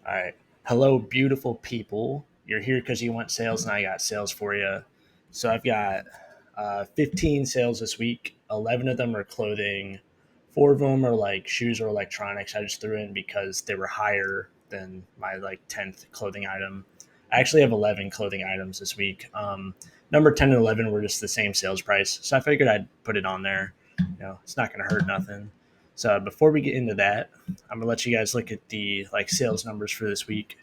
All right. Hello, beautiful people. You're here because you want sales, and I got sales for you. So I've got 15 sales this week. 11 of them are clothing. Four of them are like shoes or electronics. I just threw in because they were higher than my like 10th clothing item. I actually have 11 clothing items this week. Number 10 and 11 were just the same sales price. So I figured I'd put it on there. It's not going to hurt nothing. So before we get into that, I'm gonna let you guys look at the like sales numbers for this week.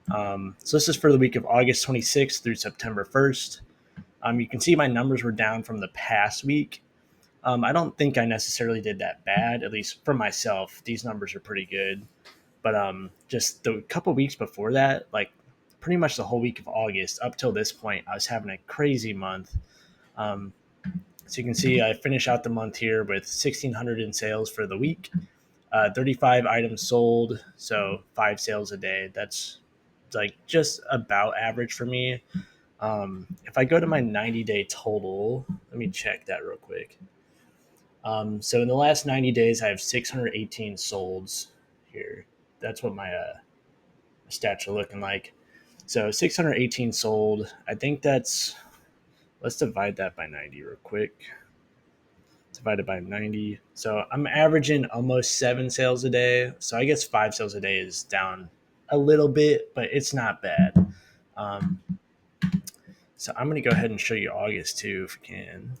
So this is for the week of August 26th through September 1st. You can see my numbers were down from the past week. I don't think I necessarily did that bad, at least for myself. These numbers are pretty good, but just the couple weeks before that, like pretty much the whole week of August up till this point, I was having a crazy month. Um, so you can see I finish out the month here with 1,600 in sales for the week. 35 items sold, so 5 sales a day. That's like just about average for me. If I go to my 90-day total, let me check that real quick. So in the last 90 days, I have 618 solds here. That's what my stats are looking like. So 618 sold. I think that's, let's divide that by 90 real quick. Divided by 90. So I'm averaging almost 7 sales a day. So I guess 5 sales a day is down a little bit, but it's not bad. Um, so I'm going to go ahead and show you August too, if we can,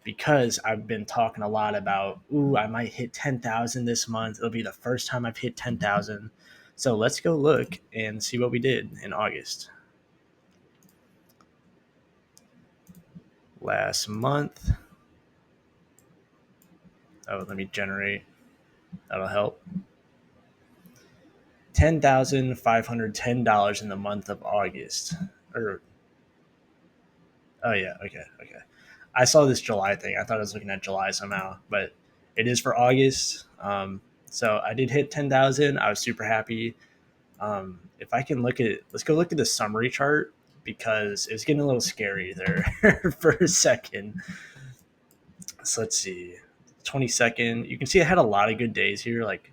because I've been talking a lot about, ooh, I might hit 10,000 this month. It'll be the first time I've hit 10,000. So let's go look and see what we did in August. Last month. Oh, let me generate. That'll help. $10,510 in the month of August. Or oh yeah, okay. I saw this July thing. I thought I was looking at July somehow, but it is for August. So I did hit 10,000. I was super happy. If I can look at, let's go look at the summary chart because it was getting a little scary there for a second. So let's see, 22nd. You can see I had a lot of good days here. Like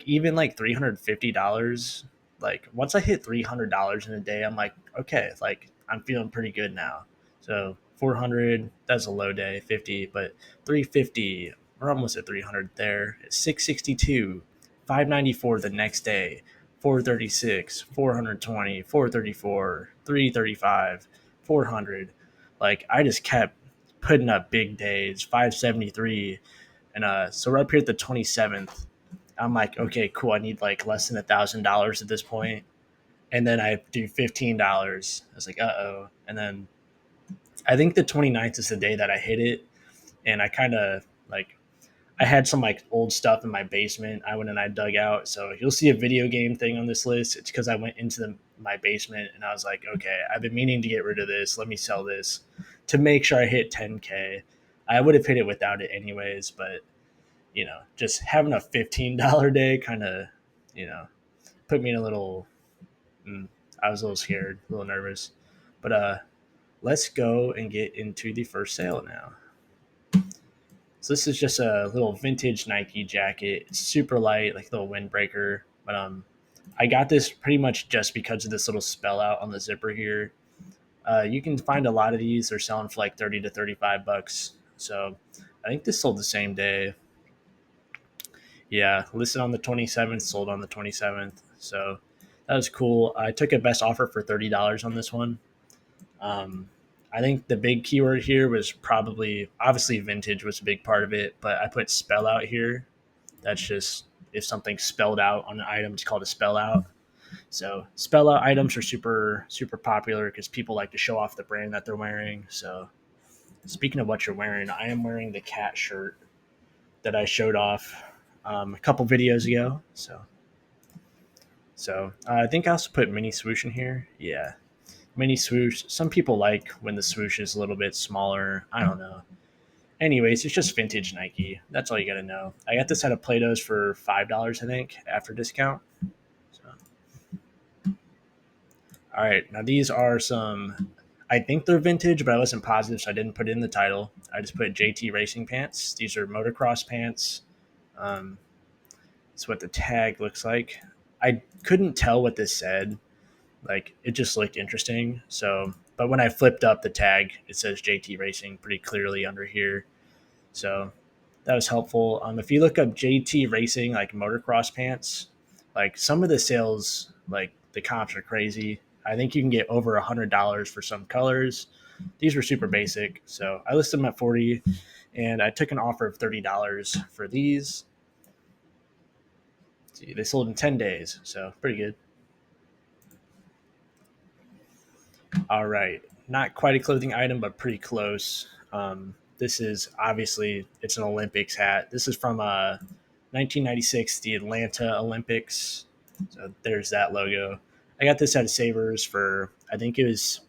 even like $350, like once I hit $300 in a day, I'm like, okay, like I'm feeling pretty good now. So 400, that's a low day, 50, but 350, we're almost at 300 there. 662, 594 the next day, 436, 420, 434, 335, 400. Like I just kept putting up big days, 573. And so we're up here at the 27th. I'm like, okay, cool. I need like less than $1,000 at this point, and then I do $15. I was like, and then I think the 29th is the day that I hit it, and I kind of like I had some like old stuff in my basement. I went and I dug out, so you'll see a video game thing on this list. It's because I went into my basement and I was like, okay, I've been meaning to get rid of this. Let me sell this to make sure I hit 10K. I would have hit it without it anyways, but just having a $15 day kind of, you know, put me in a little, I was a little scared, a little nervous. But let's go and get into the first sale now. So this is just a little vintage Nike jacket. It's super light, like a little windbreaker. But I got this pretty much just because of this little spell out on the zipper here. You can find a lot of these. They're selling for like 30 to 35 bucks. So I think this sold the same day. Yeah, listed on the 27th, sold on the 27th. So that was cool. I took a best offer for $30 on this one. Um, I think the big keyword here was probably obviously vintage was a big part of it, but I put spell out here. That's just if something's spelled out on an item, it's called a spell out. So spell out items are super popular because people like to show off the brand that they're wearing. So speaking of what you're wearing, I am wearing the cat shirt that I showed off a couple videos ago. So I think I also put mini swoosh in here. Yeah, mini swoosh. Some people like when the swoosh is a little bit smaller. I don't know. Anyways, it's just vintage Nike. That's all you got to know. I got this at a Plato's for $5, I think, after discount. So, all right, now these are some. I think they're vintage, but I wasn't positive, so I didn't put it in the title. I just put JT Racing pants. These are motocross pants. Um, That's what the tag looks like. I couldn't tell what this said. Like it just looked interesting. So, but when I flipped up the tag, it says JT Racing pretty clearly under here. So that was helpful. If you look up JT Racing, like motocross pants, like some of the sales, like the comps are crazy. I think you can get over $100 for some colors. These were super basic, so I listed them at 40, and I took an offer of $30 for these. Let's see, they sold in 10 days, so pretty good. All right, not quite a clothing item, but pretty close. This is obviously it's an Olympics hat. This is from 1996, the Atlanta Olympics. So there's that logo. I got this at Savers for I think it was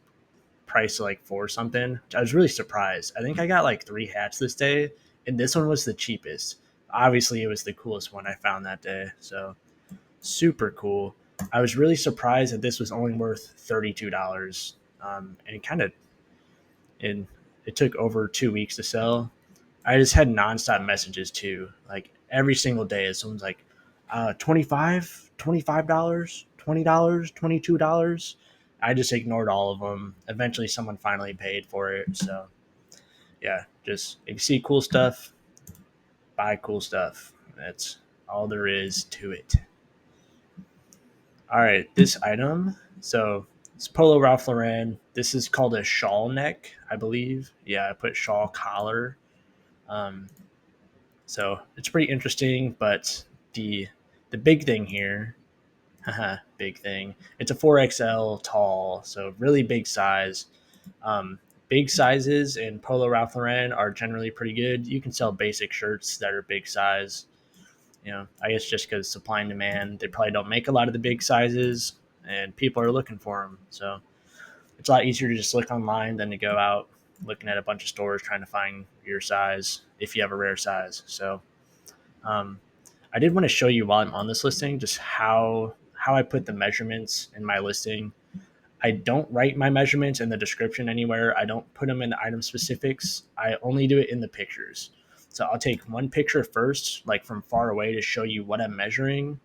priced like four something. I was really surprised. I think I got like three hats this day, and this one was the cheapest. Obviously, it was the coolest one I found that day. So super cool. I was really surprised that this was only worth $32. And and it took over 2 weeks to sell. I just had nonstop messages too. Like every single day, someone's like, 25 $25, $20, $22. I just ignored all of them. Eventually, someone finally paid for it. So, yeah, just if you see cool stuff, buy cool stuff. That's all there is to it. All right, this item. So it's Polo Ralph Lauren. This is called a shawl neck, I believe. Yeah, I put shawl collar. Um, so it's pretty interesting, but the the big thing here, haha, big thing. It's a 4XL tall, so really big size. Big sizes in Polo Ralph Lauren are generally pretty good. You can sell basic shirts that are big size. I guess just because supply and demand, they probably don't make a lot of the big sizes, and people are looking for them. So it's a lot easier to just look online than to go out looking at a bunch of stores trying to find your size if you have a rare size. So um, I did want to show you while I'm on this listing just how I put the measurements in my listing. I don't write my measurements in the description anywhere. I don't put them in the item specifics. I only do it in the pictures. So I'll take one picture first, like from far away, to show you what I'm measuring.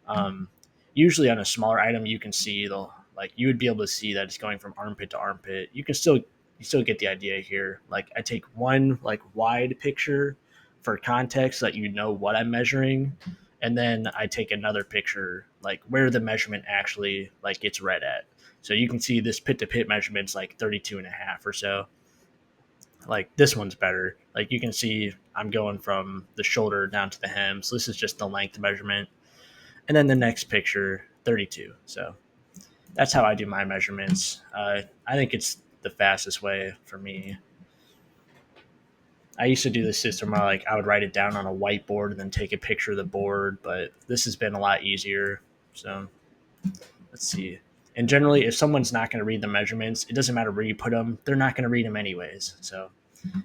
Um, Usually on a smaller item, you can see the like you would be able to see that it's going from armpit to armpit. You still get the idea here. Like I take one like wide picture for context so that you know what I'm measuring, and then I take another picture like where the measurement actually like gets read at. So you can see this pit to pit measurement's like 32 and a half or so. Like this one's better. Like you can see I'm going from the shoulder down to the hem. So this is just the length measurement. And then the next picture, 32. So that's how I do my measurements. I think it's the fastest way for me. I used to do the system where like I would write it down on a whiteboard and then take a picture of the board, but this has been a lot easier. So let's see. And generally, if someone's not going to read the measurements, it doesn't matter where you put them; they're not going to read them anyways. So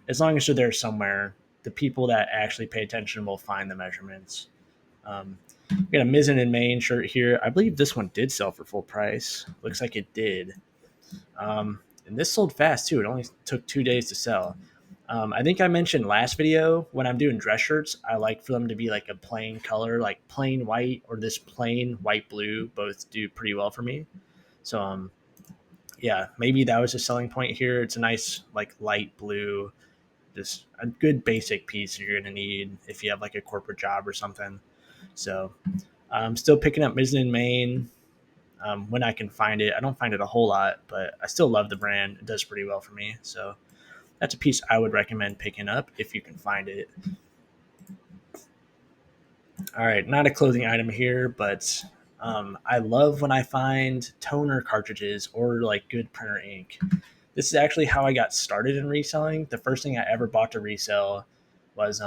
as long as they're there somewhere, the people that actually pay attention will find the measurements. We got a Mizzen and Main shirt here. I believe this one did sell for full price. Looks like it did. And this sold fast too. It only took 2 days to sell. I think I mentioned last video when I'm doing dress shirts, I like for them to be like a plain color, like plain white or this plain white blue. Both do pretty well for me. So yeah, maybe that was a selling point here. It's a nice like light blue, just a good basic piece you're gonna need if you have like a corporate job or something. So I'm still picking up Mizzen and Main when I can find it. I don't find it a whole lot, but I still love the brand. It does pretty well for me. So that's a piece I would recommend picking up if you can find it. All right, not a clothing item here, but I love when I find toner cartridges or like good printer ink. This is actually how I got started in reselling. The first thing I ever bought to resell was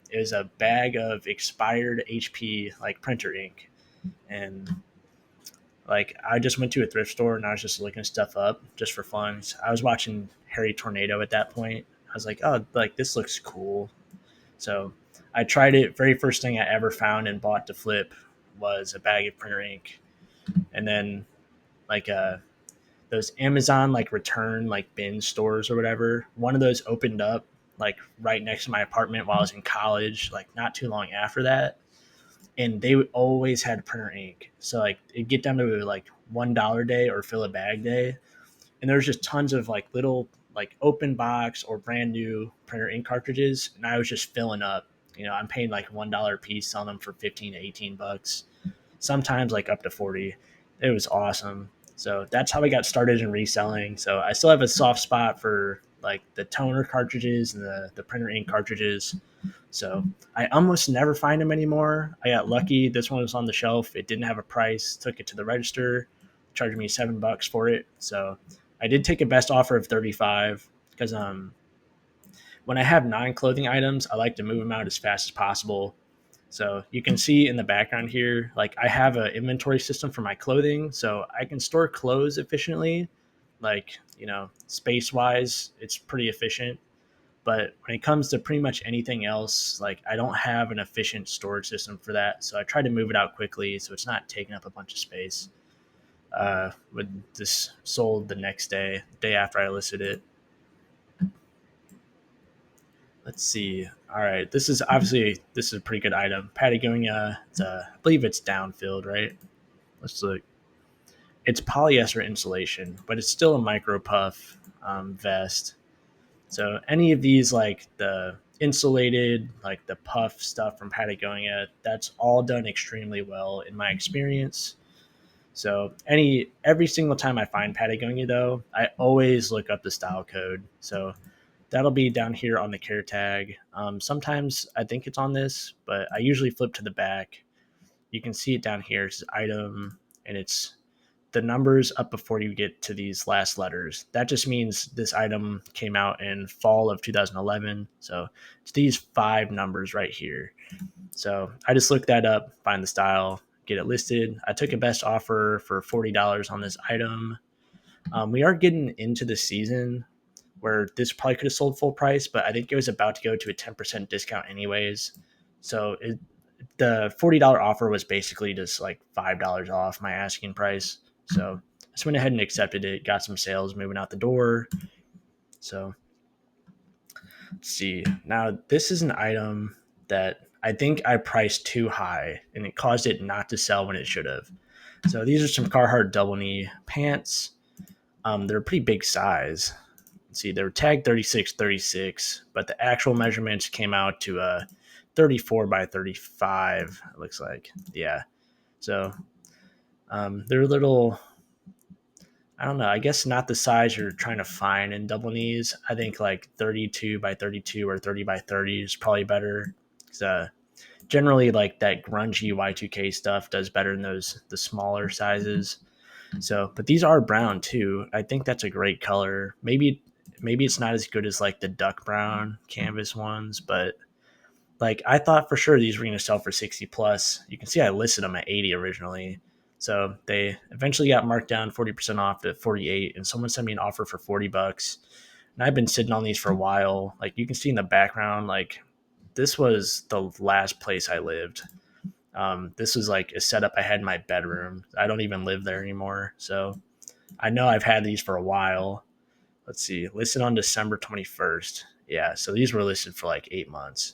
it was a bag of expired HP like printer ink, and like I just went to a thrift store and I was just looking stuff up just for fun. I was watching Harry Tornado at that point. I was like, oh, like this looks cool. So I tried it. Very first thing I ever found and bought to flip was a bag of printer ink, and then like those Amazon like return like bin stores or whatever. One of those opened up like right next to my apartment while I was in college, like not too long after that. and they always had printer ink. So like it'd get down to like $1 day or fill a bag day, and there's just tons of like little like open box or brand new printer ink cartridges, and I was just filling up. I'm paying like $1 a piece, selling them for 15 to 18 bucks, sometimes like up to 40. It was awesome. So that's how I got started in reselling. So I still have a soft spot for like the toner cartridges and the printer ink cartridges. So I almost never find them anymore. I got lucky. This one was on the shelf. It didn't have a price. Took it to the register, charged me $7 for it. So I did take a best offer of 35 because when I have non-clothing items, I like to move them out as fast as possible. So you can see in the background here, like I have an inventory system for my clothing, so I can store clothes efficiently. Like, space wise, it's pretty efficient. But when it comes to pretty much anything else, like I don't have an efficient storage system for that. So I try to move it out quickly so it's not taking up a bunch of space. When this sold the next day, day after I listed it. Let's see. All right, this is a pretty good item. Patagonia. I believe it's downfilled, right? Let's look. It's polyester insulation, but it's still a micro puff vest. So any of these, like the insulated, like the puff stuff from Patagonia, that's all done extremely well in my experience. So every single time I find Patagonia though, I always look up the style code. So that'll be down here on the care tag. Sometimes I think it's on this, but I usually flip to the back. You can see it down here. It's item, and it's the numbers up before you get to these last letters. That just means this item came out in fall of 2011. So it's these 5 numbers right here. So I just look that up, find the style, get it listed. I took a best offer for $40 on this item. We are getting into the season where this probably could have sold full price, but I think it was about to go to a 10% discount anyways. So the $40 offer was basically just like $5 off my asking price. So I just went ahead and accepted it, got some sales moving out the door. So let's see. Now, this is an item that I think I priced too high and it caused it not to sell when it should have. So these are some Carhartt double knee pants. They're a pretty big size. Let's see, they were tagged 36, but the actual measurements came out to 34 by 35, it looks like. Yeah. So they're a little, I don't know, I guess not the size you're trying to find in double knees. I think like 32 by 32 or 30 by 30 is probably better. Generally, like that grungy Y2K stuff does better in the smaller sizes. So, but these are brown too. I think that's a great color. Maybe it's not as good as like the duck brown canvas ones, but like I thought for sure these were going to sell for 60 plus. You can see I listed them at 80 originally. So they eventually got marked down 40% off to 48, and someone sent me an offer for $40. And I've been sitting on these for a while. Like you can see in the background, like this was the last place I lived. This was like a setup I had in my bedroom. I don't even live there anymore. So I know I've had these for a while. Let's see, listed on December 21st. Yeah, so these were listed for like 8 months.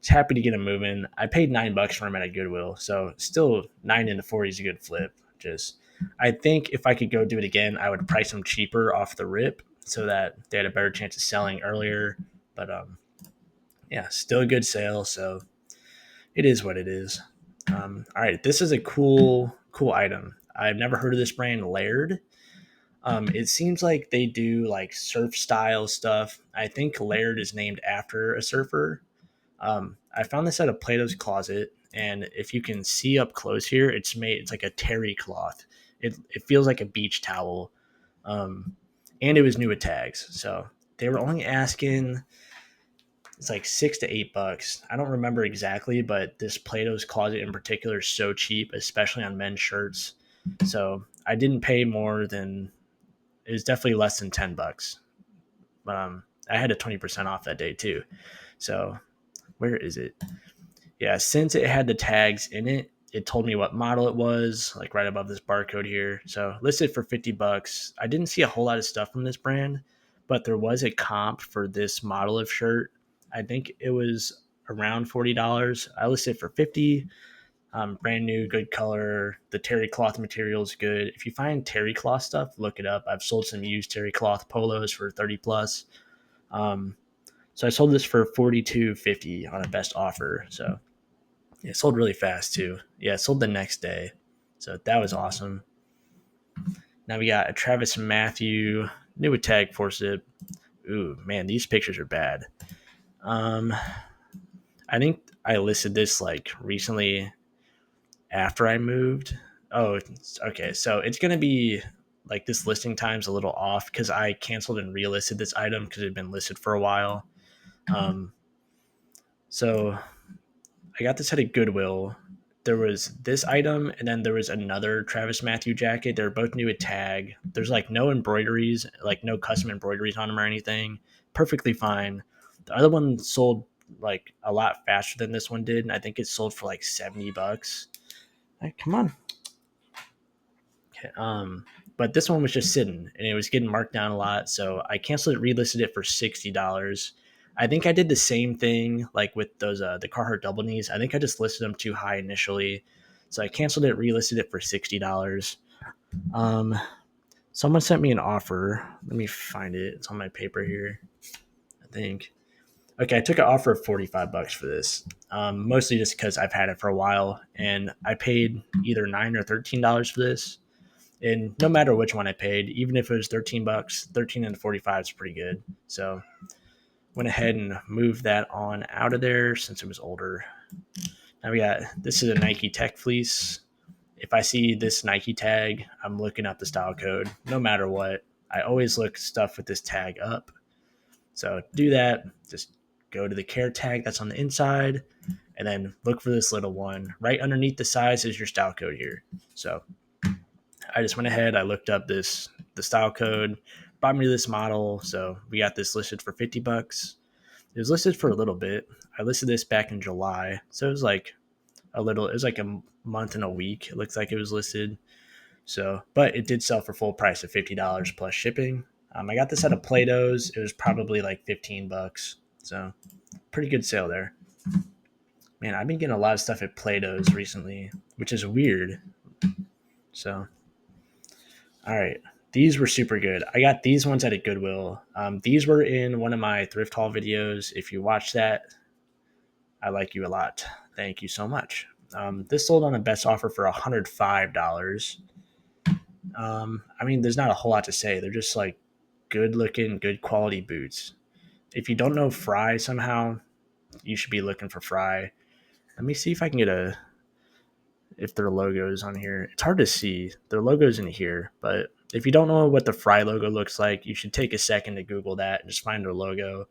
Just happy to get them moving. I paid $9 for them at a Goodwill, so still 9 into 40 is a good flip. Just, I think if I could go do it again, I would price them cheaper off the rip so that they had a better chance of selling earlier. But yeah, still a good sale. So it is what it is. All right, this is a cool item. I've never heard of this brand, Laird. It seems like they do like surf style stuff. I think Laird is named after a surfer. I found this at a Plato's Closet, and if you can see up close here, it's like a terry cloth. It feels like a beach towel, and it was new at tags. So they were only asking, it's like $6 to $8. I don't remember exactly, but this Plato's Closet in particular is so cheap, especially on men's shirts. So I didn't pay more than, it was definitely less than $10. I had a 20% off that day too. So where is it? Yeah, since it had the tags in it, it told me what model it was, like right above this barcode here. So listed for $50. I didn't see a whole lot of stuff from this brand, but there was a comp for this model of shirt. I think it was around $40. I listed it for 50. Brand new, good color. The terry cloth material is good. If you find terry cloth stuff, look it up. I've sold some used terry cloth polos for 30 plus. Um, so I sold this for 42.50 on a best offer. So it sold really fast too. Yeah, it sold the next day. So that was awesome. Now we got a Travis Matthew new tag forcip. Ooh, man, these pictures are bad. Um, I think I listed this like recently after I moved. Oh, okay. So it's gonna be like this listing time's a little off because I canceled and relisted this item because it had been listed for a while. Um, so I got this at a Goodwill. There was this item, and then there was another Travis Matthew jacket. They're both new at tag. There's like no embroideries, like no custom embroideries on them or anything. Perfectly fine. The other one sold like a lot faster than this one did, and I think it sold for like $70. Hey, come on. Okay, but this one was just sitting, and it was getting marked down a lot, so I canceled it, relisted it for $60. I think I did the same thing like with those the Carhartt double knees. I think I just listed them too high initially, so I canceled it, relisted it for $60. Um, Someone sent me an offer. Let me find it. It's on my paper here. I think. Okay, I took an offer of $45 for this. Mostly just because I've had it for a while, and I paid either $9 or $13 for this. And no matter which one I paid, even if it was $13, 13 and 45 is pretty good. So went ahead and moved that on out of there since it was older. Now we got, this is a Nike Tech fleece. If I see this Nike tag, I'm looking up the style code no matter what. I always look stuff with this tag up. So do that. Just go to the care tag that's on the inside and then look for this little one. Right underneath the size is your style code here. So I just went ahead, I looked up the style code, brought me to this model. So we got this listed for $50. It was listed for a little bit. I listed this back in July. So it was like it was like a month and a week. It looks like it was listed. So, but it did sell for full price of $50 plus shipping. I got this at a Plato's. It was probably like $15. So pretty good sale there. Man, I've been getting a lot of stuff at Plato's recently, which is weird. So, all right. These were super good. I got these ones at a Goodwill. These were in one of my thrift haul videos. If you watch that, I like you a lot. Thank you so much. This sold on a best offer for $105. I mean, there's not a whole lot to say. They're just like good looking, good quality boots. If you don't know Fry somehow, you should be looking for Fry. Let me see if I can get if their logo is on here. It's hard to see. Their logo's in here, but if you don't know what the Fry logo looks like, you should take a second to Google that and just find their logo.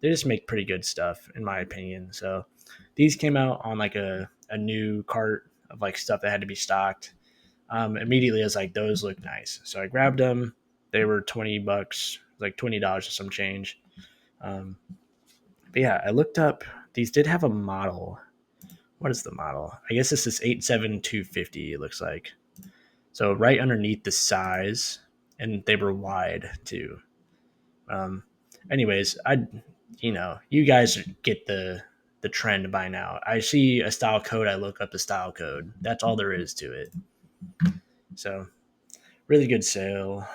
They just make pretty good stuff, in my opinion. So these came out on like a new cart of like stuff that had to be stocked. Immediately I was like, those look nice. So I grabbed them. They were $20, like $20 or some change. But yeah, I looked up, these did have a model. What is the model? I guess this is 87250, it looks like. So right underneath the size, and they were wide too. Um, anyways, you guys get the trend by now. I see a style code, I look up the style code. That's all there is to it. So really good sale.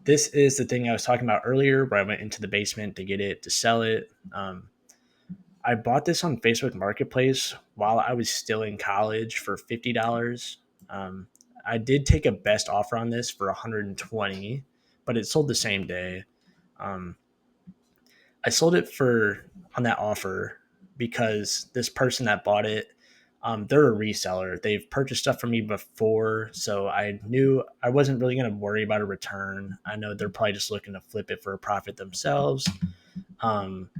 This is the thing I was talking about earlier where I went into the basement to get it, to sell it. I bought this on Facebook Marketplace while I was still in college for $50. I did take a best offer on this for 120, but it sold the same day. Um, I sold it for on that offer because this person that bought it, they're a reseller. They've purchased stuff from me before, so I knew I wasn't really going to worry about a return. I know they're probably just looking to flip it for a profit themselves. Um,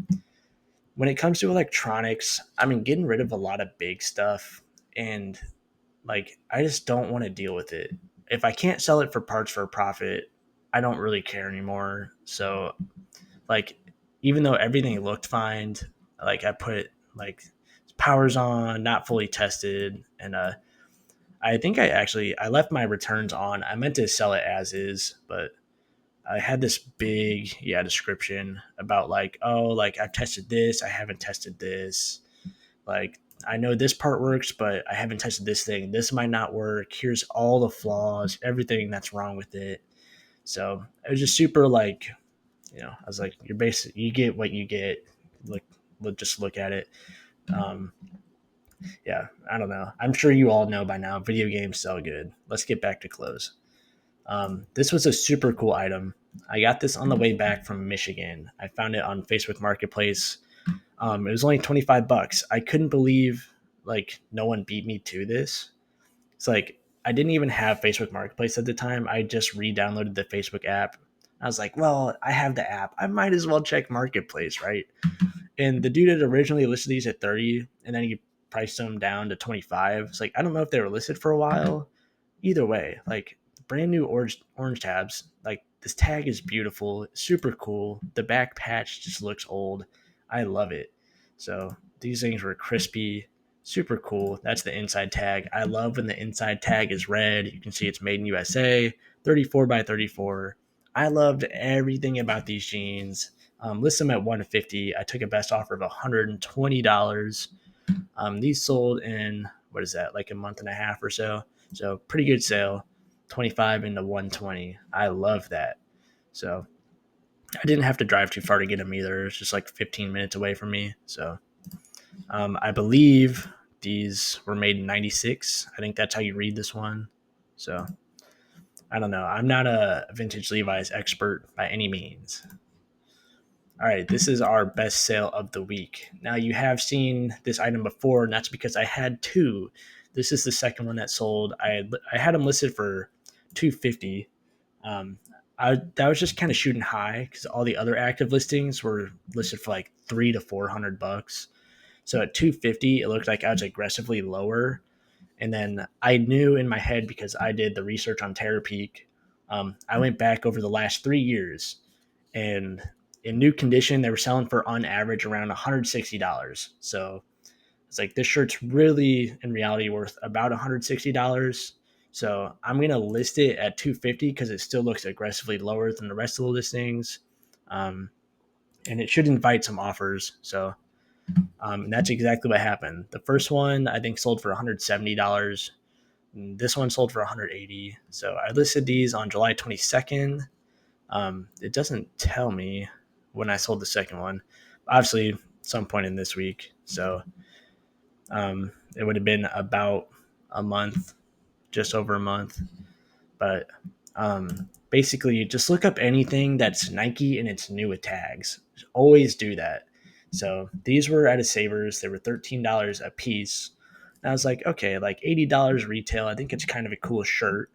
when it comes to electronics, I mean, getting rid of a lot of big stuff, and like I just don't want to deal with it. If I can't sell it for parts for a profit, I don't really care anymore. So like even though everything looked fine, like I put like powers on, not fully tested, and I think I left my returns on. I meant to sell it as is, but I had this big description about like, oh, like I've tested this, I haven't tested this. Like I know this part works, but I haven't tested this thing. This might not work. Here's all the flaws, everything that's wrong with it. So it was just super like, I was like, you're basic, you get what you get. Look, just look at it. Um, yeah, I don't know. I'm sure you all know by now. Video games sell good. Let's get back to clothes. This was a super cool item. I got this on the way back from Michigan. I found it on Facebook Marketplace. It was only 25 bucks. I couldn't believe like no one beat me to this. It's like I didn't even have Facebook Marketplace at the time. I just re-downloaded the Facebook app. I was like, well, I have the app. I might as well check Marketplace, right? And the dude had originally listed these at 30 and then he priced them down to 25. It's like I don't know if they were listed for a while. Either way, like brand new orange tabs. Like this tag is beautiful, super cool. The back patch just looks old. I love it. So these things were crispy, super cool. That's the inside tag. I love when the inside tag is red. You can see it's made in USA, 34 by 34. I loved everything about these jeans. List them at 150. I took a best offer of $120. These sold in what is that, like a month and a half or so. So pretty good sale, 25 into 120. I love that. So I didn't have to drive too far to get them either. It's just like 15 minutes away from me. So I believe these were made in 96. I think that's how you read this one. So I don't know. I'm not a vintage Levi's expert by any means. All right, this is our best sale of the week. Now, you have seen this item before, and that's because I had two. This is the second one that sold. I had them listed for 250. Um, that was just kind of shooting high because all the other active listings were listed for like 300 to 400 bucks. So at 250, it looked like I was aggressively lower. And then I knew in my head because I did the research on Terapeak. I went back over the last 3 years, and in new condition, they were selling for on average around $160. So it's like this shirt's really in reality worth about $160. So I'm gonna list it at 250 because it still looks aggressively lower than the rest of the listings, um, and it should invite some offers. So and that's exactly what happened. The first one I think sold for $170. This one sold for 180. So I listed these on July 22nd. It doesn't tell me when I sold the second one. Obviously, some point in this week. So it would have been about a month, just over a month. But basically, just look up anything that's Nike and it's new with tags. Always do that. So these were at a Savers. They were $13 a piece. And I was like, okay, like $80 retail. I think it's kind of a cool shirt.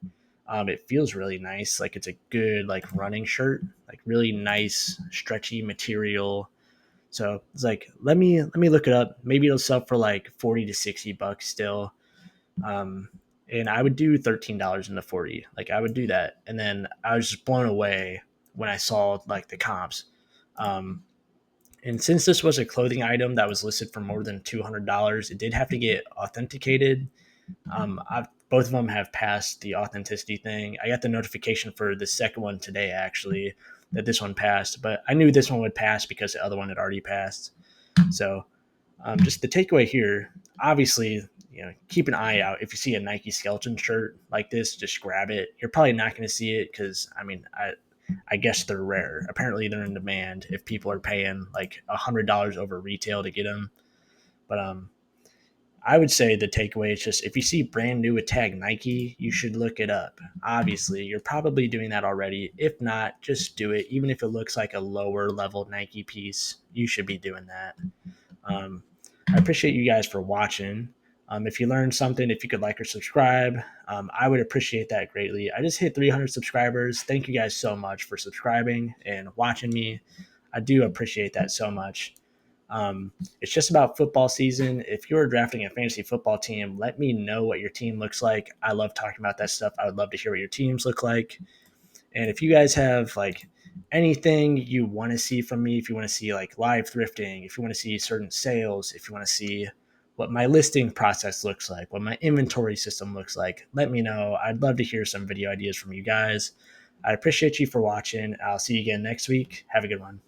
It feels really nice. Like it's a good like running shirt, like really nice stretchy material. So it's like let me look it up. Maybe it'll sell for like 40 to 60 bucks still. Um, and I would do $13 in the 40. Like I would do that. And then I was just blown away when I saw like the comps. Um, and since this was a clothing item that was listed for more than $200, it did have to get authenticated. Both of them have passed the authenticity thing. I got the notification for the second one today, actually, that this one passed, but I knew this one would pass because the other one had already passed. So, just the takeaway here, obviously, keep an eye out. If you see a Nike skeleton shirt like this, just grab it. You're probably not going to see it because, I guess they're rare. Apparently, they're in demand if people are paying like $100 over retail to get them. But I would say the takeaway is just if you see brand new with tag Nike, you should look it up. Obviously, you're probably doing that already. If not, just do it. Even if it looks like a lower level Nike piece, you should be doing that. I appreciate you guys for watching. If you learned something, if you could like or subscribe, I would appreciate that greatly. I just hit 300 subscribers. Thank you guys so much for subscribing and watching me. I do appreciate that so much. It's just about football season. If you're drafting a fantasy football team, let me know what your team looks like. I love talking about that stuff. I would love to hear what your teams look like. And if you guys have like anything you want to see from me, if you want to see like live thrifting, if you want to see certain sales, if you want to see what my listing process looks like, what my inventory system looks like, let me know. I'd love to hear some video ideas from you guys. I appreciate you for watching. I'll see you again next week. Have a good one.